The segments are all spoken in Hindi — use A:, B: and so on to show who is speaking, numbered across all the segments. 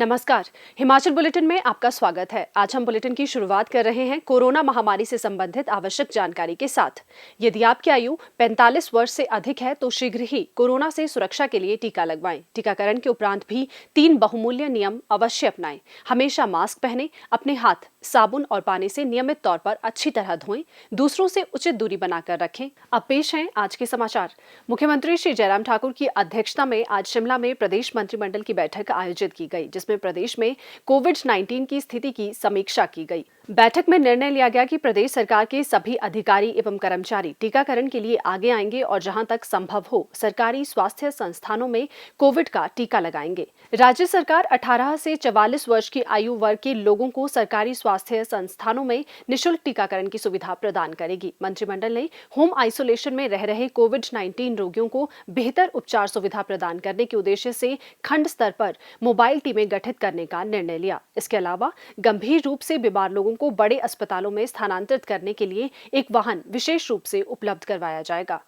A: नमस्कार। हिमाचल बुलेटिन में आपका स्वागत है। आज हम बुलेटिन की शुरुआत कर रहे हैं कोरोना महामारी से संबंधित आवश्यक जानकारी के साथ। यदि आपकी आयु 45 वर्ष से अधिक है तो शीघ्र ही कोरोना से सुरक्षा के लिए टीका लगवाएं। टीकाकरण के उपरांत भी 3 बहुमूल्य नियम अवश्य अपनाएं। हमेशा मास्क पहनें, अपने हाथ साबुन और पानी से नियमित तौर पर अच्छी तरह धोएं, दूसरों से उचित दूरी बनाकर रखें। अब पेश हैं आज के समाचार। मुख्यमंत्री श्री जयराम ठाकुर की अध्यक्षता में आज शिमला में प्रदेश मंत्रिमंडल की बैठक आयोजित की गई, जिसमें प्रदेश में कोविड-19 की स्थिति की समीक्षा की गई। बैठक में निर्णय लिया गया कि प्रदेश सरकार के सभी अधिकारी एवं कर्मचारी टीकाकरण के लिए आगे आएंगे और जहां तक संभव हो सरकारी स्वास्थ्य संस्थानों में कोविड का टीका लगाएंगे। राज्य सरकार 18 से 44 वर्ष की आयु वर्ग के लोगों को सरकारी स्वास्थ्य संस्थानों में निःशुल्क टीकाकरण की सुविधा प्रदान करेगी। मंत्रिमंडल ने होम आइसोलेशन में रह रहे कोविड-19 रोगियों को बेहतर उपचार सुविधा प्रदान करने के उद्देश्य से खंड स्तर पर मोबाइल टीमें गठित करने का निर्णय लिया। इसके अलावा गंभीर रूप से बीमार लोगों को बड़े अस्पतालों में स्थानांतरित करने के लिए एक वाहन विशेष रूप से उपलब्ध करवाया जाएगा।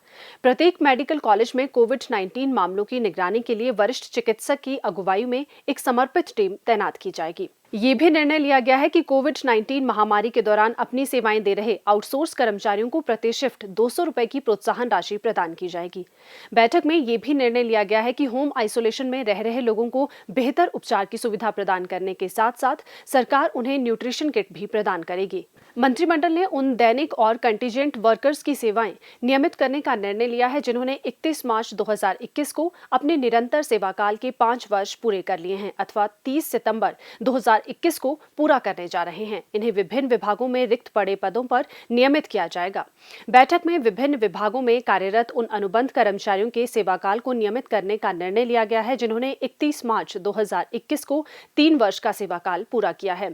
A: प्रत्येक मेडिकल कॉलेज में कोविड-19 मामलों की निगरानी के लिए वरिष्ठ चिकित्सक की अगुवाई में एक समर्पित टीम तैनात की जाएगी। ये भी निर्णय लिया गया है कि कोविड-19 महामारी के दौरान अपनी सेवाएं दे रहे आउटसोर्स कर्मचारियों को प्रति शिफ्ट 200 रुपए की प्रोत्साहन राशि प्रदान की जाएगी। बैठक में ये भी निर्णय लिया गया है कि होम आइसोलेशन में रह रहे लोगों को बेहतर उपचार की सुविधा प्रदान करने के साथ साथ सरकार उन्हें न्यूट्रिशन किट भी प्रदान करेगी। मंत्रिमंडल ने उन दैनिक और कंटीजेंट वर्कर्स की सेवाएं नियमित करने का निर्णय लिया है जिन्होंने 31 मार्च 2021 को अपने निरंतर सेवाकाल के 5 वर्ष पूरे कर लिए हैं अथवा 30 सितंबर 2021 को पूरा करने जा रहे हैं। इन्हें विभिन्न विभागों में रिक्त पड़े पदों पर नियमित किया जाएगा। बैठक में विभिन्न विभागों में कार्यरत उन अनुबंध कर्मचारियों के सेवाकाल को नियमित करने का निर्णय लिया गया है जिन्होंने 31 मार्च 2021 को 3 वर्ष का सेवाकाल पूरा किया है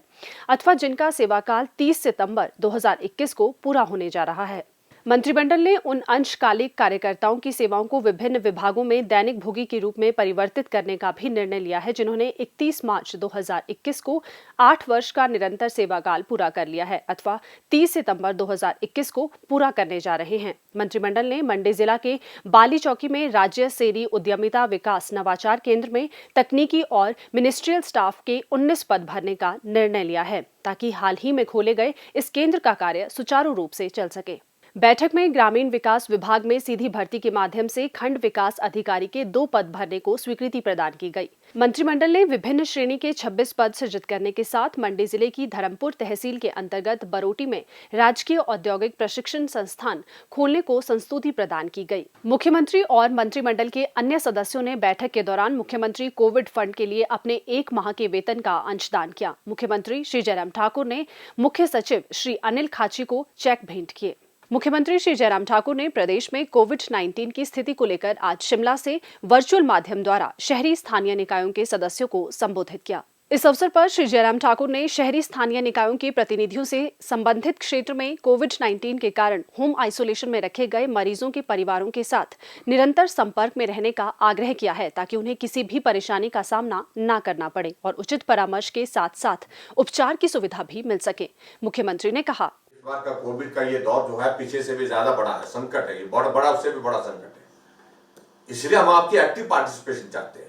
A: अथवा जिनका सेवाकाल 30 सितंबर 2021 को पूरा होने जा रहा है। मंत्रिमंडल ने उन अंशकालिक कार्यकर्ताओं की सेवाओं को विभिन्न विभागों में दैनिक भोगी के रूप में परिवर्तित करने का भी निर्णय लिया है जिन्होंने 31 मार्च 2021 को 8 वर्ष का निरंतर सेवाकाल पूरा कर लिया है अथवा 30 सितंबर 2021 को पूरा करने जा रहे हैं। मंत्रिमंडल ने मंडी जिला के बाली चौकी में राज्य सेरी उद्यमिता विकास नवाचार केंद्र में तकनीकी और मिनिस्ट्रियल स्टाफ के 19 पद भरने का निर्णय लिया है ताकि हाल ही में खोले गए इस केंद्र का कार्य सुचारू रूप से चल सके। बैठक में ग्रामीण विकास विभाग में सीधी भर्ती के माध्यम से खंड विकास अधिकारी के 2 पद भरने को स्वीकृति प्रदान की गई। मंत्रिमंडल ने विभिन्न श्रेणी के 26 पद सृजित करने के साथ मंडी जिले की धर्मपुर तहसील के अंतर्गत बरोटी में राजकीय औद्योगिक प्रशिक्षण संस्थान खोलने को संस्तुति प्रदान की गई। मुख्यमंत्री और मंत्रिमंडल के अन्य सदस्यों ने बैठक के दौरान मुख्यमंत्री कोविड फंड के लिए अपने 1 माह के वेतन का अंशदान किया। मुख्यमंत्री श्री जयराम ठाकुर ने मुख्य सचिव श्री अनिल खाची को चेक भेंट किए। मुख्यमंत्री श्री जयराम ठाकुर ने प्रदेश में कोविड-19 की स्थिति को लेकर आज शिमला से वर्चुअल माध्यम द्वारा शहरी स्थानीय निकायों के सदस्यों को संबोधित किया। इस अवसर पर श्री जयराम ठाकुर ने शहरी स्थानीय निकायों के प्रतिनिधियों से संबंधित क्षेत्र में कोविड-19 के कारण होम आइसोलेशन में रखे गए मरीजों के परिवारों के साथ निरंतर संपर्क में रहने का आग्रह किया है ताकि उन्हें किसी भी परेशानी का सामना न करना पड़े और उचित परामर्श के साथ साथ उपचार की सुविधा भी मिल सके। मुख्यमंत्री ने कहा,
B: इस बार का कोविड का ये दौर जो है पीछे से भी ज्यादा बड़ा है, संकट है, ये बड़ा उससे भी बड़ा संकट है। इसलिए हम आपकी एक्टिव पार्टिसिपेशन चाहते हैं।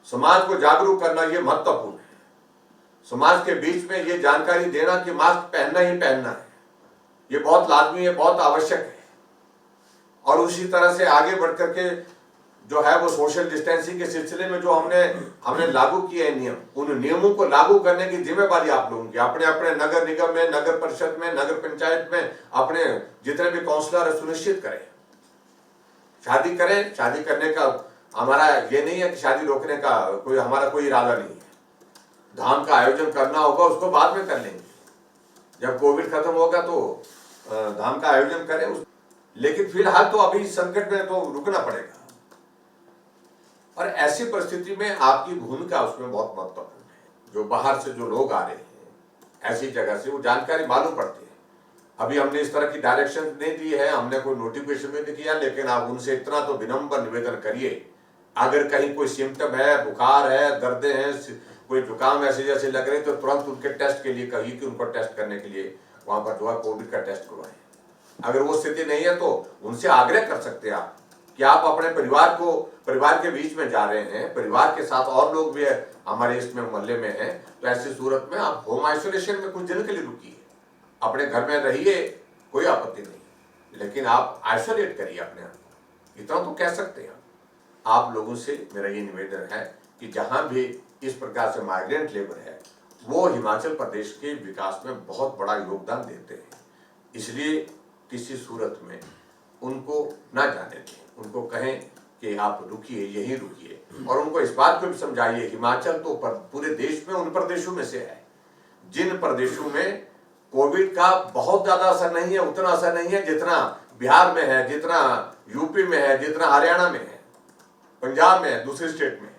B: समाज को जागरूक करना ये महत्वपूर्ण है। समाज के बीच में ये जानकारी देना कि मास्क पहनना ही पहनना है, ये बहुत लाजमी है, बहुत आवश्यक है। और उसी तरह से आगे बढ़ करके जो है वो सोशल डिस्टेंसिंग के सिलसिले में जो हमने लागू किए नियम, उन नियमों को लागू करने की जिम्मेवारी आप लोगों की। अपने अपने नगर निगम में, नगर परिषद में, नगर पंचायत में अपने जितने भी काउंसलर है सुनिश्चित करें, शादी करें। शादी करने का हमारा ये नहीं है कि शादी रोकने का हमारा कोई इरादा नहीं है। धाम का आयोजन करना होगा उसको बाद में कर लेंगे, जब कोविड खत्म होगा तो धाम का आयोजन करें। लेकिन फिलहाल तो अभी संकट में तो रुकना पड़ेगा और ऐसी परिस्थिति में आपकी भूमिका उसमें बहुत महत्वपूर्ण है। जो बाहर से जो लोग आ रहे हैं ऐसी जगह से, वो जानकारी मालूम पड़ती है। अभी हमने इस तरह की डायरेक्शन नहीं दी है, हमने कोई नोटिफिकेशन भी नहीं किया, लेकिन आप उनसे इतना तो विनम्र निवेदन करिए, अगर कहीं कोई सिम्टम है, बुखार है, दर्द है, कोई जुकाम ऐसे जैसे लग रहे तो तुरंत उनके टेस्ट के लिए कहिए कि उनको टेस्ट करने के लिए वहां पर जो है कोविड का टेस्ट करवाएं। अगर वो स्थिति नहीं है तो उनसे आग्रह कर सकते हैं आप कि आप अपने परिवार के बीच में जा रहे हैं, परिवार के साथ और लोग भी हमारे इसमें मोहल्ले में हैं, तो ऐसी सूरत में आप होम आइसोलेशन में कुछ दिन के लिए रुकिए, अपने घर में रहिए, कोई आपत्ति नहीं, लेकिन आप आइसोलेट करिए अपने आप को, इतना तो कह सकते हैं। आप लोगों से मेरा ये निवेदन है कि जहां भी इस प्रकार से माइग्रेंट लेबर है, वो हिमाचल प्रदेश के विकास में बहुत बड़ा योगदान देते हैं, इसलिए किसी सूरत में उनको ना जाने दें, उनको कहें कि आप रुकिए, यहीं रुकिए, और उनको इस बात को भी समझाइए, हिमाचल तो पूरे देश में उन प्रदेशों में से है जिन प्रदेशों में कोविड का बहुत ज्यादा असर नहीं है, उतना असर नहीं है जितना बिहार में है, जितना यूपी में है, जितना हरियाणा में है, पंजाब में है, दूसरे स्टेट में।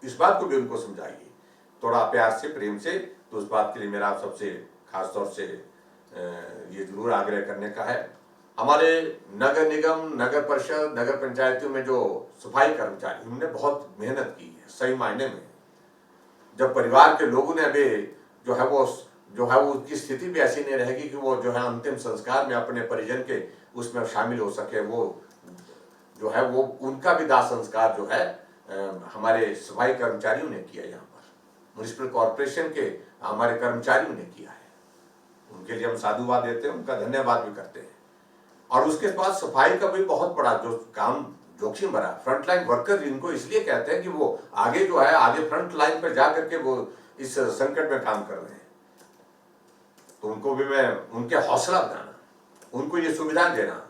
B: इस बात को भी उनको समझाइए थोड़ा प्यार से, प्रेम से। तो उस बात के लिए मेरा आप सबसे खास तौर से ये जरूर आग्रह करने का है। हमारे नगर निगम, नगर परिषद, नगर पंचायतों में जो सफाई कर्मचारी, उन्होंने बहुत मेहनत की है सही मायने में। जब परिवार के लोगों ने अभी जो है वो उसकी स्थिति भी ऐसी नहीं रहेगी कि वो जो है अंतिम संस्कार में अपने परिजन के उसमें शामिल हो सके, वो जो है वो उनका भी दाह संस्कार जो है हमारे सफाई कर्मचारियों ने किया, यहाँ पर म्युनिसिपल कॉर्पोरेशन के हमारे कर्मचारियों ने किया है। उनके लिए हम साधुवाद देते हैं, उनका धन्यवाद भी करते हैं। और उसके बाद सफाई का भी बहुत बड़ा जो काम जोखिम भरा, फ्रंटलाइन वर्कर इनको इसलिए कहते हैं कि वो आगे जो है आगे फ्रंट लाइन पर जा करके वो इस संकट में काम कर रहे हैं, तो उनको भी मैं उनके हौसला बनाना, उनको ये सुविधा देना,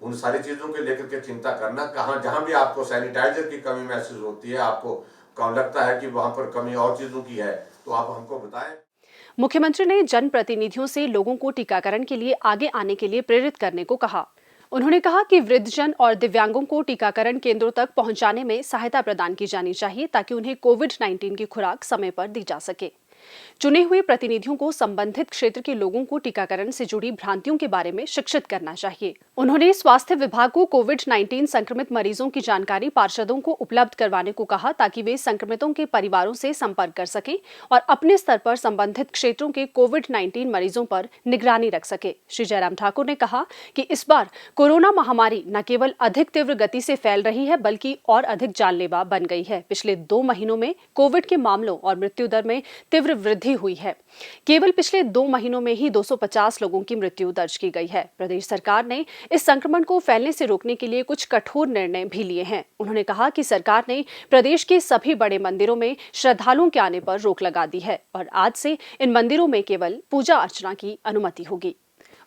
B: उन सारी चीजों को लेकर के चिंता करना। कहाँ जहां भी आपको सैनिटाइजर की कमी महसूस होती है, आपको कहाँ लगता है कि वहां पर कमी और चीजों की है, तो आप हमको बताएं।
A: मुख्यमंत्री ने जनप्रतिनिधियों से लोगों को टीकाकरण के लिए आगे आने के लिए प्रेरित करने को कहा। उन्होंने कहा कि वृद्धजन और दिव्यांगों को टीकाकरण केंद्रों तक पहुंचाने में सहायता प्रदान की जानी चाहिए ताकि उन्हें कोविड-19 की खुराक समय पर दी जा सके। चुने हुए प्रतिनिधियों को संबंधित क्षेत्र के लोगों को टीकाकरण से जुड़ी भ्रांतियों के बारे में शिक्षित करना चाहिए। उन्होंने स्वास्थ्य विभाग को कोविड-19 संक्रमित मरीजों की जानकारी पार्षदों को उपलब्ध करवाने को कहा ताकि वे संक्रमितों के परिवारों से संपर्क कर सकें और अपने स्तर पर संबंधित क्षेत्रों के कोविड-19 मरीजों पर निगरानी रख सके। श्री जयराम ठाकुर ने कहा कि इस बार कोरोना महामारी न केवल अधिक तीव्र गति से फैल रही है बल्कि और अधिक जानलेवा बन गई है। पिछले 2 महीनों में कोविड के मामलों और मृत्यु दर में तीव्र वृद्धि हुई है। केवल पिछले 2 महीनों में ही 250 लोगों की मृत्यु दर्ज की गई है। प्रदेश सरकार ने इस संक्रमण को फैलने से रोकने के लिए कुछ कठोर निर्णय भी लिए हैं। उन्होंने कहा कि सरकार ने प्रदेश के सभी बड़े मंदिरों में श्रद्धालुओं के आने पर रोक लगा दी है और आज से इन मंदिरों में केवल पूजा अर्चना की अनुमति होगी।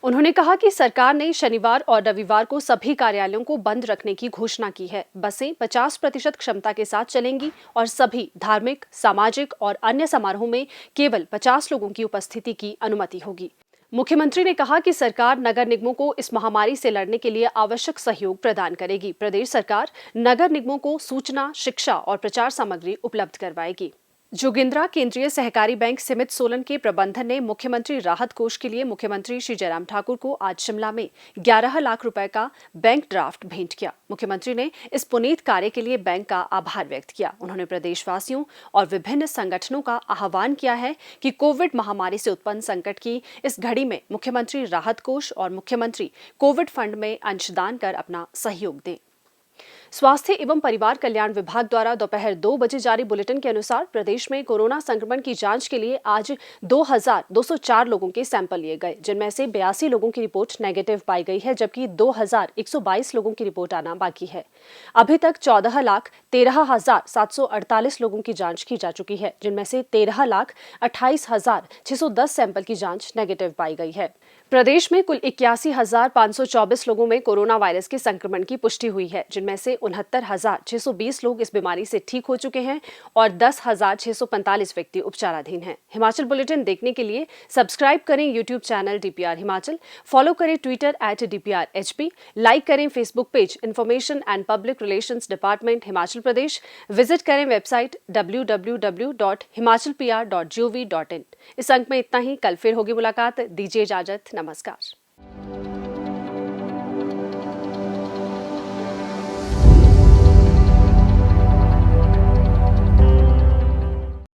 A: उन्होंने कहा कि सरकार ने शनिवार और रविवार को सभी कार्यालयों को बंद रखने की घोषणा की है। बसें 50% क्षमता के साथ चलेंगी और सभी धार्मिक, सामाजिक और अन्य समारोह में केवल 50 लोगों की उपस्थिति की अनुमति होगी। मुख्यमंत्री ने कहा कि सरकार नगर निगमों को इस महामारी से लड़ने के लिए आवश्यक सहयोग प्रदान करेगी। प्रदेश सरकार नगर निगमों को सूचना, शिक्षा और प्रचार सामग्री उपलब्ध करवाएगी। जोगिंद्रा केंद्रीय सहकारी बैंक सिमित सोलन के प्रबंधन ने मुख्यमंत्री राहत कोष के लिए मुख्यमंत्री श्री जयराम ठाकुर को आज शिमला में 11 लाख रुपए का बैंक ड्राफ्ट भेंट किया। मुख्यमंत्री ने इस पुनीत कार्य के लिए बैंक का आभार व्यक्त किया। उन्होंने प्रदेशवासियों और विभिन्न संगठनों का आह्वान किया है कि कोविड महामारी से उत्पन्न संकट की इस घड़ी में मुख्यमंत्री राहत कोष और मुख्यमंत्री कोविड फंड में अंशदान कर अपना सहयोग दें। स्वास्थ्य एवं परिवार कल्याण विभाग द्वारा दोपहर 2 बजे जारी बुलेटिन के अनुसार प्रदेश में कोरोना संक्रमण की जांच के लिए आज 2204 लोगों के सैंपल लिए गए, जिनमें से 82 लोगों की रिपोर्ट नेगेटिव पाई गई है, जबकि 2122 लोगों की रिपोर्ट आना बाकी है। अभी तक 14,13,748 लोगों की जांच की जा चुकी है, जिनमें से 13,28,610 सैंपल की जांच नेगेटिव पाई गई है। प्रदेश में कुल 81,524 लोगों में कोरोना वायरस के संक्रमण की पुष्टि हुई है, जिनमें से 69,620 लोग इस बीमारी से ठीक हो चुके हैं और 10,645 व्यक्ति उपचाराधीन हैं। हिमाचल बुलेटिन देखने के लिए सब्सक्राइब करें YouTube channel DPR Himachal, follow करें ट्विटर @DPRHP, लाइक करें Facebook page information and public relations department Himachal Pradesh, visit करें वेबसाइट www.himachalpr.gov.in। इस अंक में इतना ही। कल फिर होगी मुलाकात। दीजिए इजाजत। नमस्कार।